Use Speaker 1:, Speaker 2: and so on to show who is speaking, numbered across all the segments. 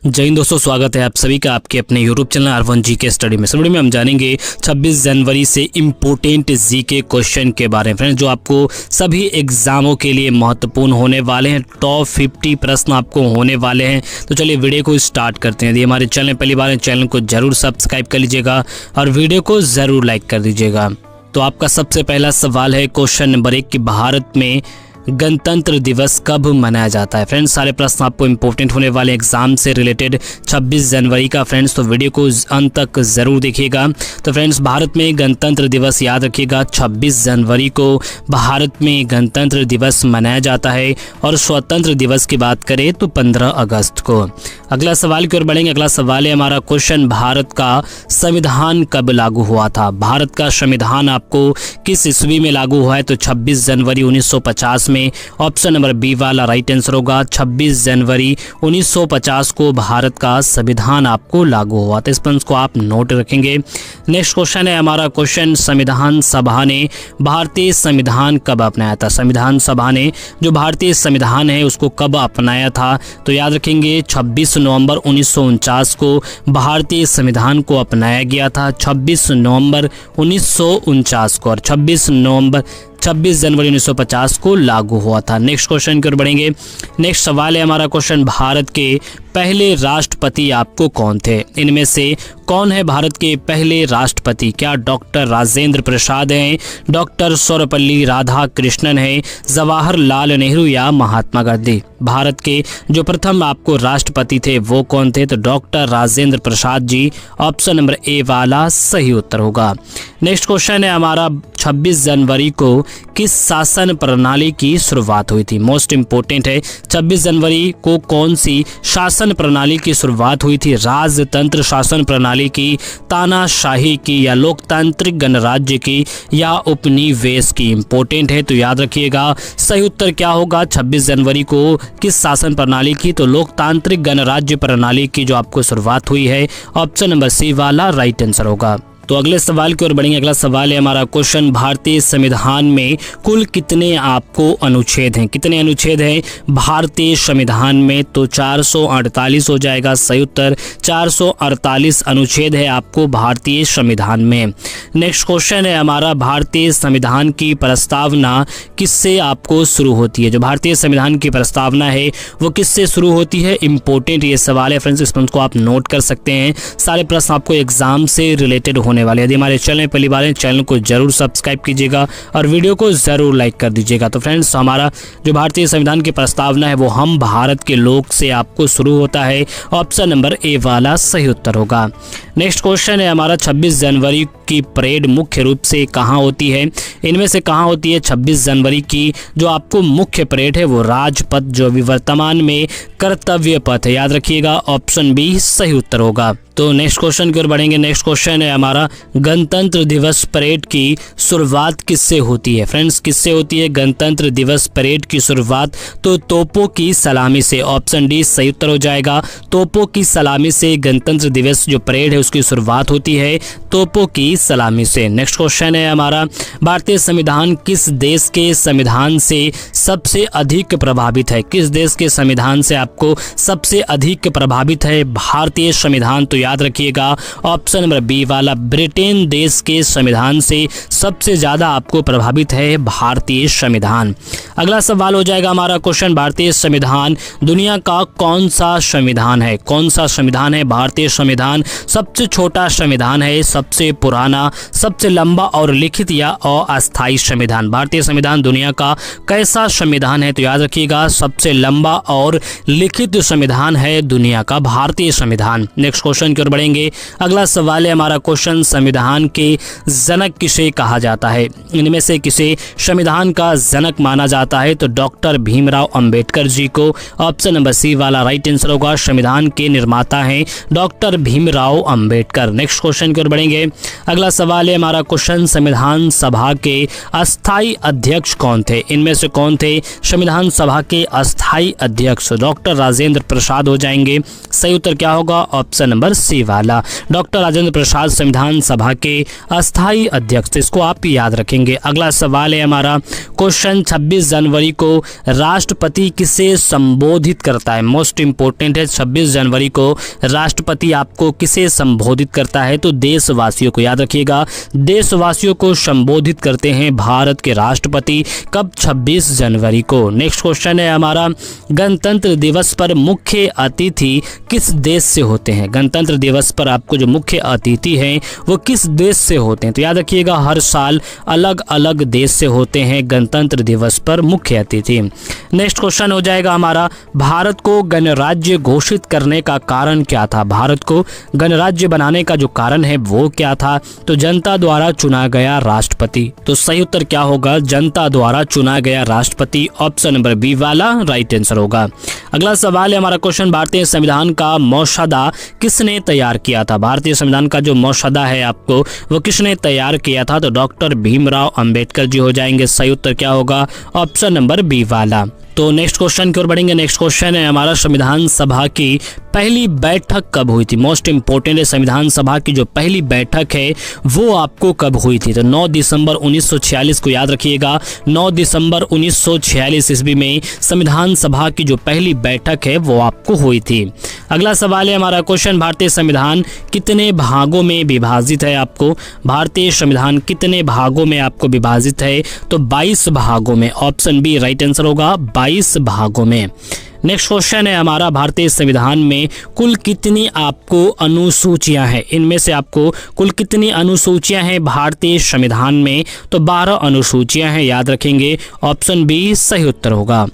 Speaker 1: जय हिंद दोस्तों, स्वागत है आप सभी का आपके अपने YouTube channel R1 GK study में। इस वीडियो में हम जानेंगे 26 जनवरी से इम्पोर्टेंट जीके क्वेश्चन के बारे में फ्रेंड्स, जो आपको सभी एग्जामों के लिए महत्वपूर्ण होने वाले हैं। टॉप 50 प्रश्न आपको होने वाले हैं। तो चलिए वीडियो को स्टार्ट करते हैं। यदि हमारे चैनल पहली बार है, चैनल को जरूर सब्सक्राइब कर लीजिएगा और वीडियो को जरूर लाइक कर दीजिएगा। तो आपका सबसे पहला सवाल है क्वेश्चन नंबर 1 कि भारत में गणतंत्र दिवस कब मनाया जाता है। फ्रेंड्स, सारे प्रश्न आपको इंपॉर्टेंट होने वाले एग्जाम से रिलेटेड 26 जनवरी का फ्रेंड्स, तो वीडियो को अंत तक ज़रूर देखिएगा। तो फ्रेंड्स, भारत में गणतंत्र दिवस याद रखिएगा 26 जनवरी को भारत में गणतंत्र दिवस मनाया जाता है। और स्वतंत्र दिवस की बात करें तो 15 अगस्त को। अगला सवाल की ओर बढ़ेंगे। अगला सवाल है हमारा क्वेश्चन, भारत का संविधान कब लागू हुआ था। भारत का संविधान आपको किस ईस्वी में लागू हुआ है, तो 26 जनवरी 1950 में। ऑप्शन नंबर बी वाला राइट आंसर होगा। 26 जनवरी 1950 को भारत का संविधान आपको लागू हुआ था। इस पॉइंट को आप नोट रखेंगे। नेक्स्ट क्वेश्चन है हमारा क्वेश्चन, संविधान सभा ने भारतीय संविधान कब अपनाया था। संविधान सभा ने जो भारतीय संविधान है उसको कब अपनाया था, तो याद रखेंगे 26 नवंबर 1949 को भारतीय संविधान को अपनाया गया था। 26 नवंबर 1949 को और 26 जनवरी 1950 को लागू हुआ था। नेक्स्ट क्वेश्चन की ओर बढ़ेंगे। नेक्स्ट सवाल है हमारा क्वेश्चन, भारत के पहले राष्ट्रपति आपको कौन थे। इनमें से कौन है भारत के पहले राष्ट्रपति। क्या डॉक्टर राजेंद्र प्रसाद हैं, डॉक्टर सर्वपल्ली राधाकृष्णन हैं, जवाहरलाल नेहरू या महात्मा गांधी। भारत के जो प्रथम आपको राष्ट्रपति थे वो कौन थे, तो doctor Rajendra Prasad ji. Option number A वाला सही उत्तर होगा। नेक्स्ट क्वेश्चन है हमारा, 26 जनवरी को किस शासन प्रणाली की शुरुआत हुई थी। मोस्ट इंपोर्टेंट है, 26 जनवरी को कौन सी शासन प्रणाली की शुरुआत हुई थी। राजतंत्र शासन प्रणाली की, तानाशाही की या लोकतांत्रिक गणराज्य की या उपनिवेश की। इंपॉर्टेंट है तो याद रखिएगा। सही उत्तर क्या होगा, 26 जनवरी को किस शासन प्रणाली की, तो लोकतांत्रिक गणराज्य प्रणाली की जो आपको शुरुआत हुई है। ऑप्शन नंबर सी वाला राइट आंसर होगा। तो अगले सवाल की ओर बढ़ेंगे। अगला सवाल है हमारा क्वेश्चन, भारतीय संविधान में कुल कितने आपको अनुच्छेद हैं। कितने अनुच्छेद हैं भारतीय संविधान में, तो 448 हो जाएगा सही उत्तर। 448 अनुच्छेद है आपको भारतीय संविधान में। नेक्स्ट क्वेश्चन है हमारा, भारतीय संविधान की प्रस्तावना किससे आपको शुरू होती है। जो भारतीय संविधान की प्रस्तावना है वो किससे शुरू होती है। इंपॉर्टेंट ये सवाल है फ्रेंड्स, इस पॉइंट को आप नोट कर सकते हैं। सारे प्रश्न आपको एग्जाम से रिलेटेड होने वाले। यदि हमारे चैनल पहली बार है, चैनल को जरूर सब्सक्राइब कीजिएगा और वीडियो को जरूर लाइक कर दीजिएगा। तो फ्रेंड्स, हमारा जो भारतीय संविधान की प्रस्तावना है वो हम भारत के लोग से आपको शुरू होता है। ऑप्शन नंबर ए वाला सही उत्तर होगा। नेक्स्ट क्वेश्चन है हमारा, 26 जनवरी की परेड मुख्य रूप से कहाँ होती है। इनमें से कहाँ होती है 26 जनवरी की जो आपको मुख्य परेड है वो राजपथ, जो अभी वर्तमान में कर्तव्य पथ है। याद रखिएगा, ऑप्शन बी सही उत्तर होगा। तो नेक्स्ट क्वेश्चन की ओर बढ़ेंगे। नेक्स्ट क्वेश्चन है हमारा, गणतंत्र दिवस परेड की शुरुआत किससे होती है। फ्रेंड्स, किससे होती है गणतंत्र दिवस परेड की शुरुआत, तो तोपों की सलामी से। ऑप्शन डी सही उत्तर हो जाएगा। तोपों की सलामी से गणतंत्र दिवस जो परेड है उसकी शुरुआत होती है तोपों की सलामी से। नेक्स्ट क्वेश्चन है हमारा, भारतीय संविधान किस देश के संविधान से सबसे अधिक प्रभावित है। किस देश के संविधान से आपको सबसे अधिक प्रभावित है भारतीय संविधान, तो याद रखिएगा ऑप्शन नंबर बी वाला ब्रिटेन देश के संविधान से सबसे ज्यादा आपको प्रभावित है भारतीय संविधान। अगला सवाल हो जाएगा हमारा क्वेश्चन, भारतीय संविधान दुनिया का कौन सा संविधान है। कौन सा संविधान है भारतीय संविधान। सबसे छोटा संविधान है, सबसे पुराना, सबसे लंबा और लिखित या अस्थायी संविधान। भारतीय संविधान दुनिया का कैसा संविधान है, तो याद रखिएगा सबसे लंबा और लिखित संविधान है दुनिया का भारतीय संविधान। नेक्स्ट क्वेश्चन की ओर बढ़ेंगे। अगला सवाल है हमारा क्वेश्चन, संविधान के जनक किसे कहा जाता है। इनमें से किसे संविधान का जनक माना जाता है, तो डॉक्टर भीमराव अंबेडकर जी को। ऑप्शन नंबर सी वाला राइट आंसर होगा। संविधान के निर्माता हैं doctor Bhimrao Ambedkar. Ambedkar. Next question की ओर बढ़ेंगे। अगला सवाल है हमारा क्वेश्चन, संविधान सभा के अस्थायी अध्यक्ष कौन थे? इनमें से कौन थे संविधान सभा के अस्थायी अध्यक्ष? डॉक्टर राजेंद्र प्रसाद हो जाएंगे। सही उत्तर क्या होगा? ऑप्शन नंबर सी वाला, डॉक्टर राजेंद्र प्रसाद संविधान सभा के अस्थायी अध्यक्ष, इसको आप याद रखेंगे। अगला सवाल है हमारा क्वेश्चन, 26 जनवरी को राष्ट्रपति किसे संबोधित करता है? मोस्ट इंपोर्टेंट है, 26 जनवरी को राष्ट्रपति आपको किसे संबोधित करता है? तो देशवासियों को याद रखिएगा, देशवासियों को संबोधित करते हैं भारत के राष्ट्रपति। कब? 26 जनवरी को। नेक्स्ट क्वेश्चन है हमारा, गणतंत्र दिवस पर मुख्य अतिथि किस देश से होते हैं? गणतंत्र दिवस पर आपको जो मुख्य अतिथि हैं वो किस देश से होते हैं? तो याद रखिएगा, हर साल अलग अलग देश से होते हैं गणतंत्र दिवस पर मुख्य अतिथि। नेक्स्ट क्वेश्चन हो जाएगा हमारा, भारत को गणराज्य घोषित करने का कारण क्या था? भारत को गणराज्य बनाने का जो कारण है वो क्या था? तो जनता द्वारा चुना गया राष्ट्रपति। तो सही उत्तर क्या होगा? जनता द्वारा चुना गया राष्ट्रपति, ऑप्शन नंबर बी वाला राइट आंसर होगा। अगला सवाल है हमारा क्वेश्चन, भारतीय संविधान का मसौदा किसने तैयार किया था? भारतीय संविधान का जो मसौदा है आपको वो किसने तैयार किया था? तो डॉक्टर भीमराव अंबेडकर जी हो जाएंगे। सही उत्तर क्या होगा? ऑप्शन नंबर बी वाला। तो नेक्स्ट क्वेश्चन की ओर बढ़ेंगे। नेक्स्ट क्वेश्चन है हमारा, संविधान सभा की पहली बैठक कब हुई थी? मोस्ट इंपोर्टेंट है, संविधान सभा की जो पहली बैठक है वो आपको कब हुई थी? तो 9 दिसंबर 1946 को याद रखिएगा, 9 दिसंबर 1946 ईस्वी में संविधान सभा की जो पहली बैठक है वो आपको हुई थी। अगला सवाल है हमारा क्वेश्चन, भारतीय संविधान कितने भागों में विभाजित है? आपको भारतीय संविधान कितने भागों में आपको विभाजित है? तो 22 भागों में, ऑप्शन बी राइट आंसर होगा, 22 भागों में। नेक्स्ट क्वेश्चन है हमारा, भारतीय संविधान में कुल कितनी आपको अनुसूचियां हैं? इनमें से आपको कुल कितनी अनुसूचियां हैं भारतीय संविधान में? तो 12 अनुसूचियां हैं, याद रखेंगे, ऑप्शन बी सही उत्तर होगा।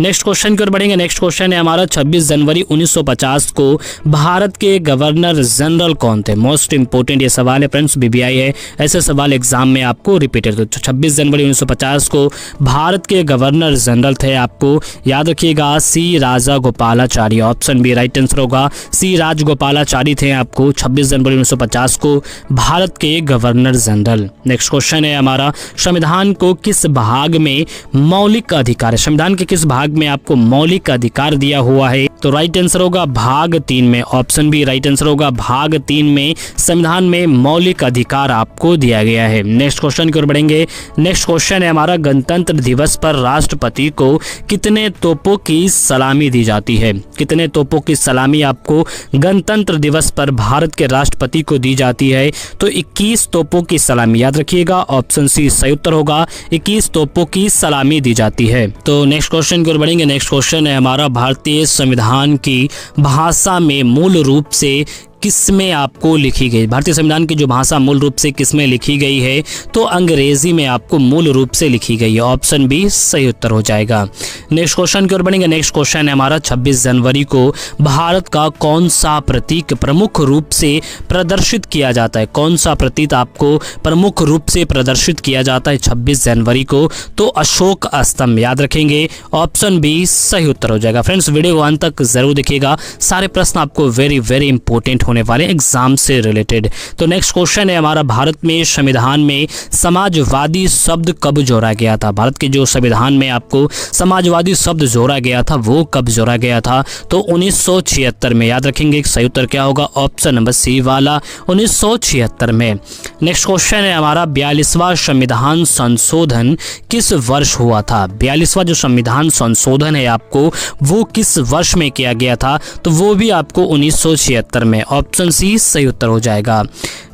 Speaker 1: नेक्स्ट क्वेश्चन की ओर बढ़ेंगे। नेक्स्ट क्वेश्चन है हमारा, 26 जनवरी 1950 को भारत के गवर्नर जनरल कौन थे? मोस्ट इंपोर्टेंट ये सवाल है फ्रेंड्स, बीबीआई है, ऐसे सवाल एग्जाम में आपको रिपीटेड। तो 26 जनवरी 1950 को भारत के गवर्नर जनरल थे, आपको याद रखिएगा, C Rajagopalachari, option B right answer होगा। सी राजगोपालाचारी थे आपको 26 जनवरी 1950 को भारत के गवर्नर जनरल। नेक्स्ट क्वेश्चन है हमारा, संविधान को किस भाग में मौलिक अधिकार है? संविधान के किस भाग में आपको मौलिक अधिकार दिया हुआ है? तो राइट आंसर होगा भाग 3 में, ऑप्शन बी राइट आंसर होगा, भाग 3 में संविधान में मौलिक अधिकार आपको दिया गया है। नेक्स्ट क्वेश्चन की ओर बढ़ेंगे। नेक्स्ट क्वेश्चन है हमारा, गणतंत्र दिवस पर राष्ट्रपति को कितने तोपों की सलामी दी जाती है? कितने तोपों की सलामी आपको गणतंत्र दिवस पर भारत के राष्ट्रपति को दी जाती है? तो 21 तोपों की सलामी, याद रखिएगा, ऑप्शन सी सही उत्तर होगा, 21 तोपों की सलामी दी जाती है। तो नेक्स्ट क्वेश्चन की ओर बढ़ेंगे। नेक्स्ट क्वेश्चन है हमारा, भारतीय संविधान की भाषा में मूल रूप से किसमें आपको लिखी गई? भारतीय संविधान की जो भाषा मूल रूप से किसमें लिखी गई है? तो अंग्रेजी में आपको मूल रूप से लिखी गई है, ऑप्शन बी सही उत्तर हो जाएगा। नेक्स्ट क्वेश्चन की ओर बढ़ेंगे। नेक्स्ट क्वेश्चन है हमारा, 26 जनवरी को भारत का कौन सा प्रतीक प्रमुख रूप से प्रदर्शित किया जाता है? कौन सा प्रतीक आपको प्रमुख रूप से प्रदर्शित किया जाता है 26 जनवरी को? तो अशोक स्तंभ, याद रखेंगे, ऑप्शन बी सही उत्तर हो जाएगा। फ्रेंड्स, वीडियो को अंत तक जरूर देखिएगा, सारे प्रश्न आपको वेरी इंपॉर्टेंट होने वाले एग्जाम से रिलेटेड। तो नेक्स्ट क्वेश्चन है हमारा, भारत में संविधान में समाजवादी शब्द कब जोड़ा गया था? भारत के जो संविधान में आपको समाजवादी शब्द जोड़ा गया था वो कब जोड़ा गया था? तो 1976 में, याद रखेंगे, सही उत्तर क्या होगा? ऑप्शन नंबर सी वाला, 1976 में। नेक्स्ट क्वेश्चन है हमारा, 42वां संविधान संशोधन किस वर्ष हुआ था? 42वां जो संविधान संशोधन है आपको वो किस वर्ष में किया गया था? तो वो भी आपको 1976 में, ऑप्शन सी सही उत्तर हो जाएगा।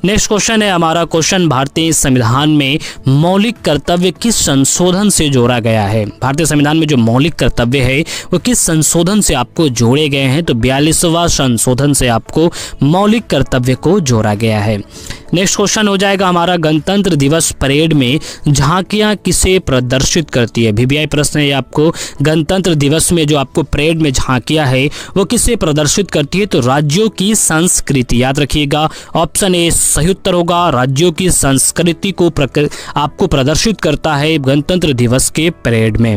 Speaker 1: नेक्स्ट क्वेश्चन है हमारा क्वेश्चन, भारतीय संविधान में मौलिक कर्तव्य किस संशोधन से जोड़ा गया है? भारतीय संविधान में जो मौलिक कर्तव्य है वो किस संशोधन से आपको जोड़े गए हैं? तो 42वां संशोधन से आपको मौलिक कर्तव्य को जोड़ा गया है। नेक्स्ट क्वेश्चन हो जाएगा हमारा गणतंत्र दिवस परेड में झांकियां किसे प्रदर्शित करती है। VVI प्रश्न है आपको, गणतंत्र दिवस में जो आपको परेड में झांकियां है वो किसे प्रदर्शित करती है, तो राज्यों की संस्कृति। याद रखिएगा ऑप्शन ए सही उत्तर होगा, राज्यों की संस्कृति को आपको प्रदर्शित करता है गणतंत्र दिवस के परेड में।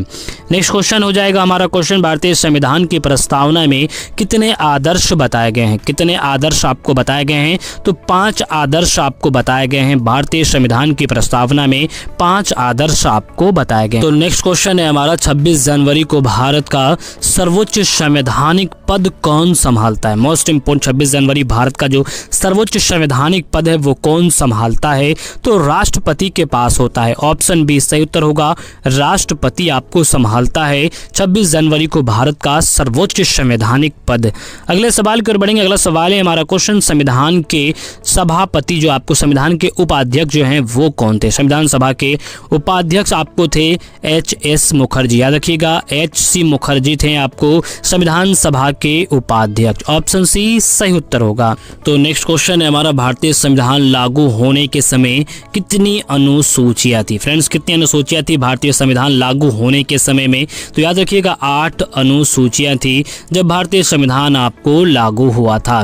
Speaker 1: नेक्स्ट क्वेश्चन हो जाएगा हमारा क्वेश्चन, भारतीय संविधान की प्रस्तावना में कितने आदर्श बताए गए हैं। कितने आदर्श आपको बताए गए हैं, तो 5 आदर्श आपको बताए गए हैं। भारतीय संविधान की प्रस्तावना में 5 आदर्श आपको बताए गए। तो नेक्स्ट क्वेश्चन है हमारा, 26 जनवरी को भारत का सर्वोच्च संवैधानिक पद कौन संभालता है। मोस्ट इंपोर्टेंट, 26 जनवरी भारत का जो सर्वोच्च संवैधानिक पद है वो कौन संभालता है, तो राष्ट्रपति के पास होता है। ऑप्शन बी सही उत्तर होगा, राष्ट्रपति आपको संभालता है 26 जनवरी को भारत का सर्वोच्च संवैधानिक पद। अगले सवाल की ओर बढ़ेंगे। अगला सवाल है हमारा क्वेश्चन, संविधान के सभापति जो आपको संविधान के उपाध्यक्ष जो हैं वो कौन थे। संविधान सभा के उपाध्यक्ष आपको थे HS मुखर्जी। याद रखिएगा HC मुखर्जी थे आपको संविधान सभा के उपाध्यक्ष। ऑप्शन सी सही उत्तर होगा। तो नेक्स्ट क्वेश्चन है हमारा, भारतीय संविधान लागू होने के समय कितनी अनुसूचियां थी। फ्रेंड्स कितनी अनुसूचियां थी भारतीय संविधान लागू होने के समय में, तो याद रखिएगा 8 अनुसूचियां थी जब भारतीय संविधान आपको लागू हुआ था।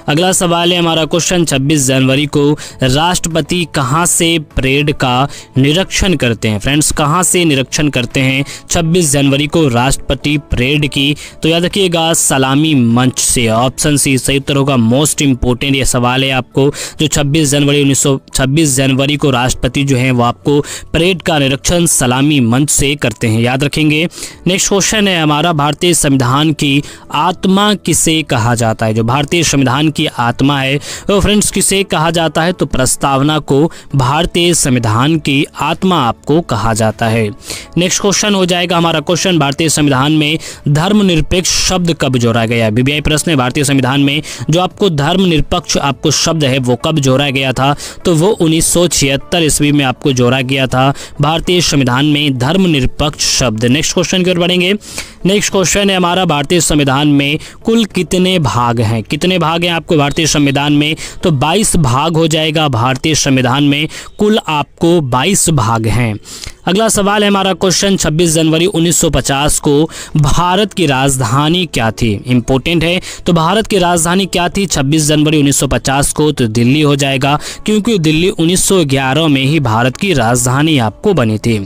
Speaker 1: अगला सवाल है हमारा क्वेश्चन, 26 जनवरी को राष्ट्रपति कहां से परेड का निरीक्षण करते हैं। फ्रेंड्स कहां से निरीक्षण करते हैं 26 जनवरी को राष्ट्रपति परेड की, तो याद रखिएगा सलामी मंच से। ऑप्शन सी सही उत्तर होगा। मोस्ट इंपोर्टेंट ये सवाल है आपको, जो 26 जनवरी को राष्ट्रपति जो है वो आपको परेड का निरीक्षण सलामी मंच से करते हैं, याद रखेंगे। नेक्स्ट क्वेश्चन है हमारा, भारतीय संविधान की आत्मा किसे कहा जाता है। जो भारतीय संविधान की आत्मा है वो फ्रेंड्स किसे कहा जाता है, तो प्रस्तावना को भारतीय संविधान की आत्मा आपको कहा जाता है। नेक्स्ट क्वेश्चन हो जाएगा हमारा क्वेश्चन, भारतीय संविधान में धर्मनिरपेक्ष शब्द कब जोड़ा गया। VVI प्रश्न है, भारतीय संविधान में जो आपको धर्मनिरपेक्ष आपको शब्द है वो कब जोड़ा गया था, तो वो 1976 ईस्वी में आपको जोड़ा गया था भारतीय संविधान में धर्मनिरपेक्ष शब्द। नेक्स्ट क्वेश्चन की ओर बढ़ेंगे। नेक्स्ट क्वेश्चन है हमारा, भारतीय संविधान में कुल कितने भाग हैं। कितने भाग हैं आपको भारतीय संविधान में, तो 22 भाग हो जाएगा। भारतीय संविधान में कुल आपको 22 भाग हैं। अगला सवाल है हमारा क्वेश्चन, 26 जनवरी 1950 को भारत की राजधानी क्या थी। इंपॉर्टेंट है, तो भारत की राजधानी क्या थी 26 जनवरी 1950 को, तो दिल्ली हो जाएगा, क्योंकि दिल्ली 1911 में ही भारत की राजधानी आपको बनी थी।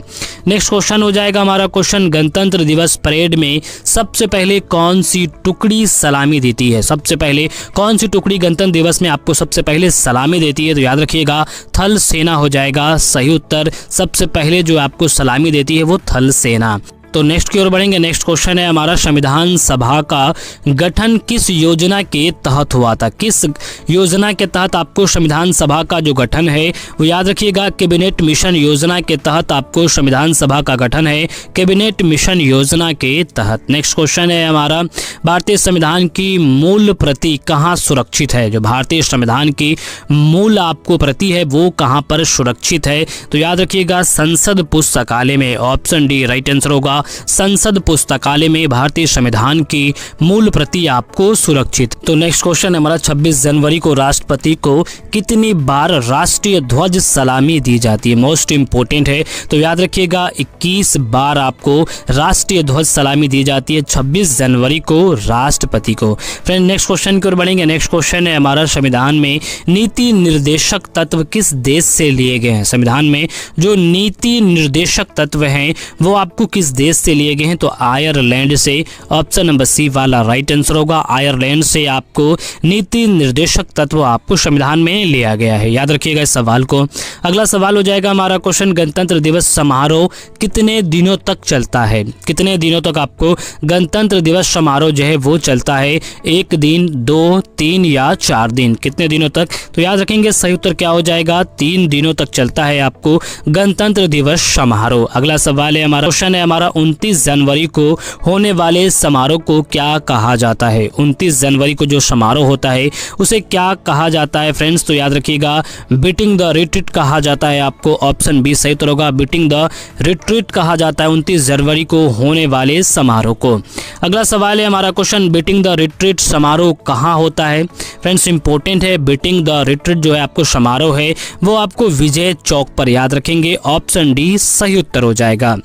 Speaker 1: नेक्स्ट क्वेश्चन हो जाएगा हमारा क्वेश्चन, गणतंत्र दिवस परेड में सबसे पहले कौन सी टुकड़ी सलामी देती है। सबसे पहले कौन सी टुकड़ी गणतंत्र दिवस में आपको सबसे पहले सलामी देती है, तो याद रखिएगा थल सेना हो जाएगा सही उत्तर। सबसे पहले जो आपको सलामी देती है वो थल सेना। तो नेक्स्ट की ओर बढ़ेंगे। नेक्स्ट क्वेश्चन है हमारा, संविधान सभा का गठन किस योजना के तहत हुआ था। किस योजना के तहत आपको संविधान सभा का जो गठन है वो याद रखिएगा कैबिनेट मिशन योजना के तहत आपको संविधान सभा का गठन है, कैबिनेट मिशन योजना के तहत। नेक्स्ट क्वेश्चन है हमारा, भारतीय संविधान की मूल प्रति कहाँ सुरक्षित है। जो भारतीय संविधान की मूल आपको प्रति है वो कहाँ पर सुरक्षित है, तो याद रखिएगा संसद पुस्तकालय में। ऑप्शन डी राइट आंसर होगा, संसद पुस्तकालय में भारतीय संविधान की मूल प्रति आपको सुरक्षित। तो नेक्स्ट क्वेश्चन हमारा, 26 जनवरी को राष्ट्रपति को कितनी बार राष्ट्रीय ध्वज सलामी दी जाती है। मोस्ट इंपोर्टेंट है, तो याद रखिएगा 21 बार आपको राष्ट्रीय ध्वज सलामी दी जाती है 26 जनवरी को राष्ट्रपति को। फ्रेंड नेक्स्ट क्वेश्चन की ओर बढ़ेंगे। नेक्स्ट क्वेश्चन है हमारा, संविधान में नीति निर्देशक तत्व किस देश से लिए गए हैं। संविधान में जो नीति निर्देशक तत्व हैं वो आपको किस देश से लिए गए हैं, तो आयरलैंड से। ऑप्शन नंबर सी वाला राइट आंसर होगा, आयरलैंड से आपको नीति निर्देशक तत्व आपको संविधान में लिया गया है, याद रखिएगा इस सवाल को। अगला सवाल हो जाएगा हमारा क्वेश्चन, गणतंत्र दिवस समारोह कितने दिनों तक चलता है। कितने दिनों तक आपको गणतंत्र दिवस समारोह जो है वो चलता है, 1 दिन, 2, 3 या 4 दिन। कितने दिनों तक, तो याद रखेंगे सही उत्तर क्या हो जाएगा, 3 दिनों तक चलता है आपको गणतंत्र दिवस समारोह। अगला सवाल है हमारा, क्वेश्चन है हमारा, 29 जनवरी को होने वाले समारोह को क्या कहा जाता है? 29 जनवरी को जो समारोह होता है उसे क्या कहा जाता है फ्रेंड्स? तो याद रखिएगा बीटिंग द रिट्रीट कहा जाता है आपको। ऑप्शन बी सही उत्तर होगा, बीटिंग द रिट्रीट कहा जाता है 29 जनवरी को होने वाले समारोह को। अगला सवाल है हमारा क्वेश्चन, बीटिंग द रिट्रीट समारोह कहाँ होता है? फ्रेंड्स इंपॉर्टेंट है, बीटिंग द रिट्रीट जो है आपको समारोह है वो आपको विजय चौक पर, याद रखेंगे ऑप्शन डी सही उत्तर हो जाएगा।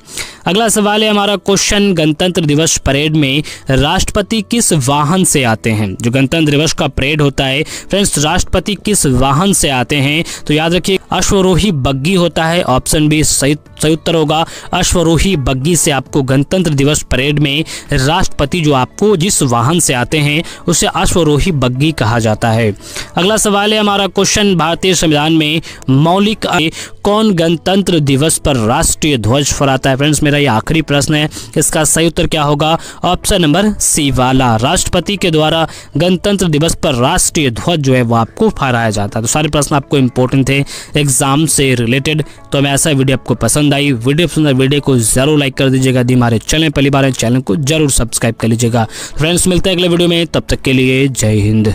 Speaker 1: अगला सवाल है हमारा क्वेश्चन, गणतंत्र दिवस परेड में राष्ट्रपति किस वाहन से आते हैं? जो गणतंत्र दिवस का परेड होता है फ्रेंड्स, राष्ट्रपति किस वाहन से आते हैं? तो याद रखिए अश्वरोही बग्गी होता है, ऑप्शन बी सही उत्तर होगा, अश्वरोही बग्गी से आपको गणतंत्र दिवस परेड में राष्ट्रपति जो आपको जिस वाहन से आते हैं उसे अश्वरोही बग्गी कहा जाता है। अगला सवाल है हमारा क्वेश्चन, भारतीय संविधान में मौलिक कौन गणतंत्र दिवस पर राष्ट्रीय ध्वज फहराता है? फ्रेंड्स मेरा ये आखिरी प्रश्न है, इसका सही उत्तर क्या होगा? ऑप्शन नंबर सी वाला, राष्ट्रपति के द्वारा गणतंत्र दिवस पर राष्ट्रीय ध्वज जो है वो आपको फहराया जाता है। तो सारे प्रश्न आपको इंपॉर्टेंट थे एग्जाम से रिलेटेड। तो मैं ऐसा वीडियो आपको पसंद आई, वीडियो को जरूर लाइक कर दीजिएगा। यदि हमारे चैनल पहली बार है चैनल को जरूर सब्सक्राइब कर लीजिएगा। फ्रेंड्स मिलते हैं अगले वीडियो में, तब तक के लिए जय हिंद।